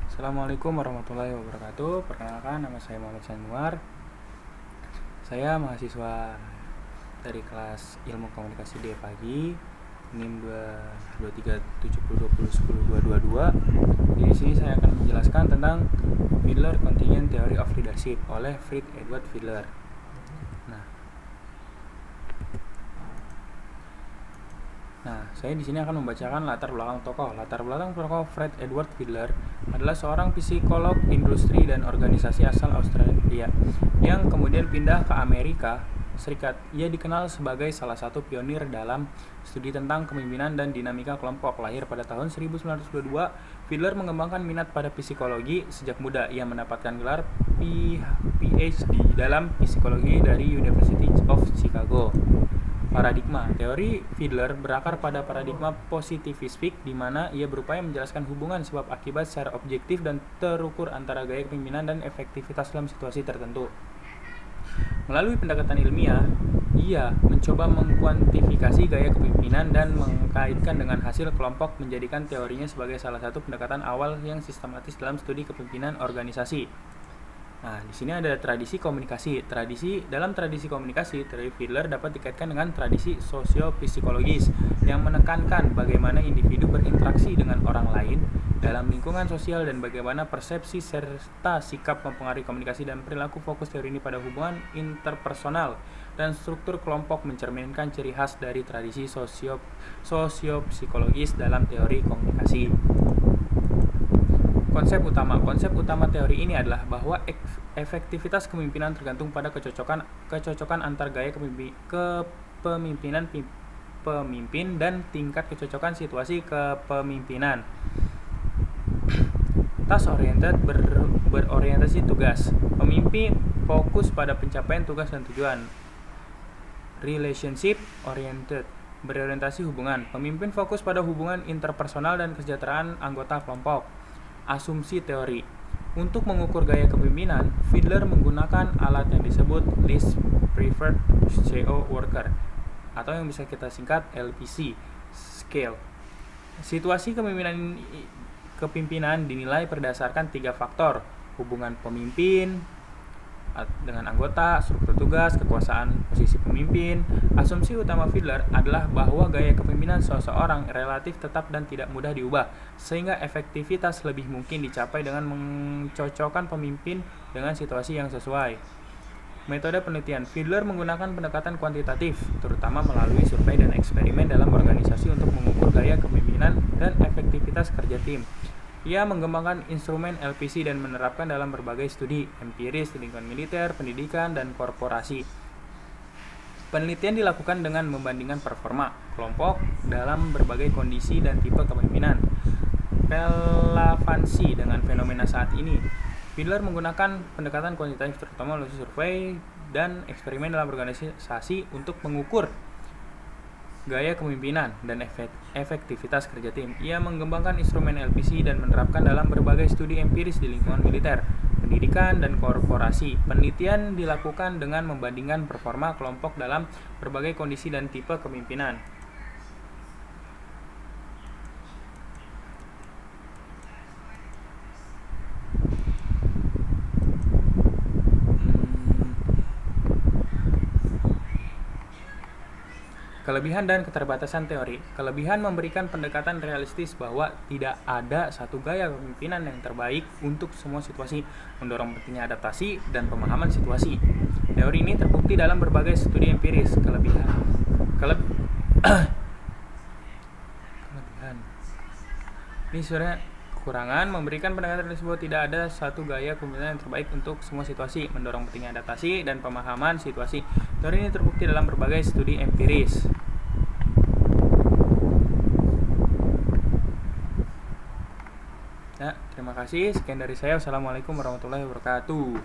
Assalamualaikum warahmatullahi wabarakatuh. Perkenalkan, nama saya Muhammad Sanwar. Saya mahasiswa dari kelas Ilmu Komunikasi D pagi, NIM 2237020102222. Di sini saya akan menjelaskan tentang Fiedler Contingent Theory of Leadership oleh Fred Edward Fiedler. Nah, saya di sini akan membacakan latar belakang tokoh. Latar belakang tokoh Fred Edward Fiedler adalah seorang psikolog industri dan organisasi asal Australia yang kemudian pindah ke Amerika Serikat. Ia dikenal sebagai salah satu pionir dalam studi tentang kepemimpinan dan dinamika kelompok. Lahir pada tahun 1922, Fiedler mengembangkan minat pada psikologi sejak muda. Ia mendapatkan gelar PhD dalam psikologi dari University of Chicago. Paradigma. Teori Fiedler berakar pada paradigma positivistik, di mana ia berupaya menjelaskan hubungan sebab akibat secara objektif dan terukur antara gaya kepemimpinan dan efektivitas dalam situasi tertentu. Melalui pendekatan ilmiah, ia mencoba mengkuantifikasi gaya kepemimpinan dan mengkaitkan dengan hasil kelompok, menjadikan teorinya sebagai salah satu pendekatan awal yang sistematis dalam studi kepemimpinan organisasi. Nah, di sini ada tradisi komunikasi. Dalam tradisi komunikasi, teori Fiedler dapat dikaitkan dengan tradisi sosiopsikologis yang menekankan bagaimana individu berinteraksi dengan orang lain dalam lingkungan sosial dan bagaimana persepsi serta sikap mempengaruhi komunikasi dan perilaku. Fokus teori ini pada hubungan interpersonal dan struktur kelompok, mencerminkan ciri khas dari tradisi sosiopsikologis dalam teori komunikasi. Konsep utama teori ini adalah bahwa efektivitas kepemimpinan tergantung pada kecocokan antar gaya kepemimpinan pemimpin dan tingkat kecocokan situasi kepemimpinan. Task oriented berorientasi tugas. Pemimpin fokus pada pencapaian tugas dan tujuan. Relationship oriented berorientasi hubungan. Pemimpin fokus pada hubungan interpersonal dan kesejahteraan anggota kelompok. Asumsi teori. Untuk mengukur gaya kepemimpinan, Fiedler menggunakan alat yang disebut Least Preferred CO Worker atau yang bisa kita singkat LPC scale. Situasi kepemimpinan dinilai berdasarkan 3 faktor: hubungan pemimpin dengan anggota, struktur tugas, kekuasaan posisi pemimpin. Asumsi utama Fiedler adalah bahwa gaya kepemimpinan seseorang relatif tetap dan tidak mudah diubah, sehingga efektivitas lebih mungkin dicapai dengan mencocokkan pemimpin dengan situasi yang sesuai. Metode penelitian. Fiedler menggunakan pendekatan kuantitatif, terutama melalui survei dan eksperimen dalam organisasi untuk mengukur gaya kepemimpinan dan efektivitas kerja tim. Ia mengembangkan instrumen LPC dan menerapkan dalam berbagai studi empiris di lingkungan militer, pendidikan, dan korporasi. Penelitian dilakukan dengan membandingkan performa kelompok dalam berbagai kondisi dan tipe kepemimpinan. Relevansi dengan fenomena saat ini. Fiedler menggunakan pendekatan kuantitatif terutama melalui survei dan eksperimen dalam organisasi untuk mengukur gaya kepemimpinan dan efektivitas kerja tim. Ia mengembangkan instrumen LPC dan menerapkan dalam berbagai studi empiris di lingkungan militer, pendidikan, dan korporasi. Penelitian dilakukan dengan membandingkan performa kelompok dalam berbagai kondisi dan tipe kepemimpinan. Kelebihan dan keterbatasan teori. Kelebihan memberikan pendekatan realistis bahwa tidak ada satu gaya kepemimpinan yang terbaik untuk semua situasi, mendorong pentingnya adaptasi dan pemahaman situasi. Teori ini terbukti dalam berbagai studi empiris. Kelebihan. Ini sebenarnya kekurangan memberikan pendekatan realistis bahwa tidak ada satu gaya kepemimpinan yang terbaik untuk semua situasi, mendorong pentingnya adaptasi dan pemahaman situasi. Teori ini terbukti dalam berbagai studi empiris. Ya, terima kasih. Sekian dari saya. Wassalamualaikum warahmatullahi wabarakatuh.